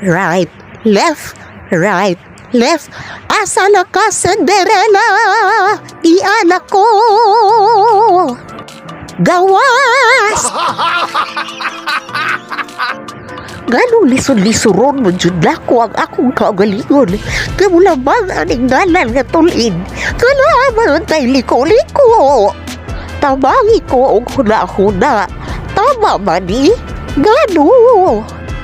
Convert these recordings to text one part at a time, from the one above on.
right, left, right, left. Asa na ka, Cinderella? Ialak ko. Gawas! Ganong lisod-lisuron mo dyan ko ang akong kaugalingon. Kamula bang aning ngalan nga tulin. Kalaman tayo liko-liko. Tamangi ko ang huna-huna. Tama ba ni? Gano?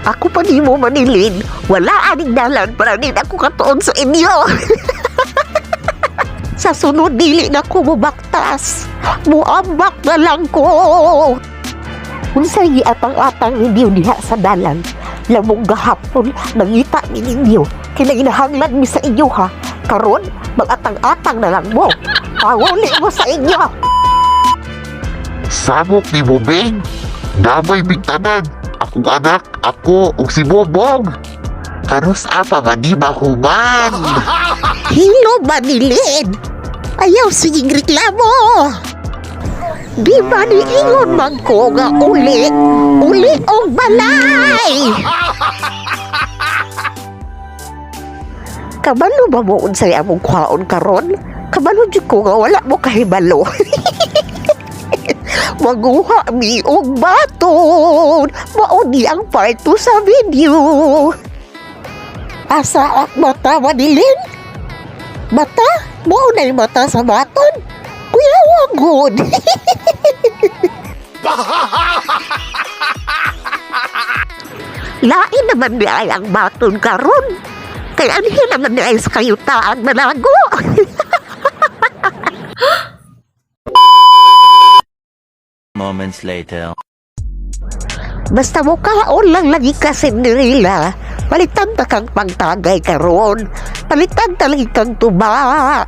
Ako pa di mo manilin. Wala aning dalan para din ako katuon sa inyo. Sa sunod dili na ko mabaktas. Muambak na lang ko. Unsay giatang-atang ninyo diha sa dalan. Lamong gahapon nangita ni ninyo. Kinainahanglan mi sa inyo ha. Karon mag-atang-atang na lang mo. Panguli mo sa inyo. Samok ni Bobeng. Damay bigtanan. Akong anak, ako, ug si Bobong. Karos apa ba di mahuman? Hilo manilin. Ayaw siging reklamo. Di ba ni ingon man ko nga uli og balay? Kabalo ba mo unsay among kwaon karon? Kabalo jud ko nga wala mo kahibalo. Maguha mi og baton. Mao di ang part 2 sa video. Asa ak mata manilin? Mata? Mao na yung mata sa baton? Kuya wagod. Lain naman di ay ang baton karon. Kaya anhin naman di ay sa kayutaan manago. Moments later. Basta mo kaon lang lagi ka Cinderella. Palitan ta kang pangtagay karon. Palitan ta lagi kang tuba.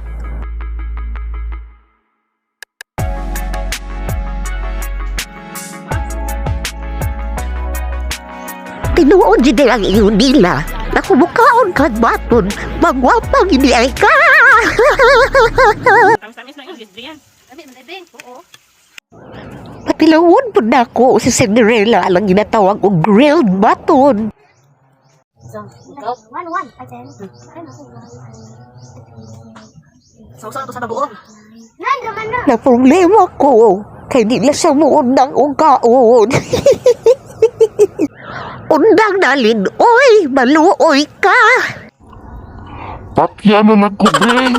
Tinuod din ang iyon nila. Nakumukaon kang baton. Magwapang hindi ay ka. Tamis-tamis na yung gisdriyan. Tamis na din. Oo. Patilawon po na ako si Cinderella alang ginatawag og grilled baton. So, ikaw? One. Sausaw to sa babuong. Na problema ko kay nila sa muundang og kaon. Undang nalin, oy, maluoy ka. Patya na lang ko, Beng.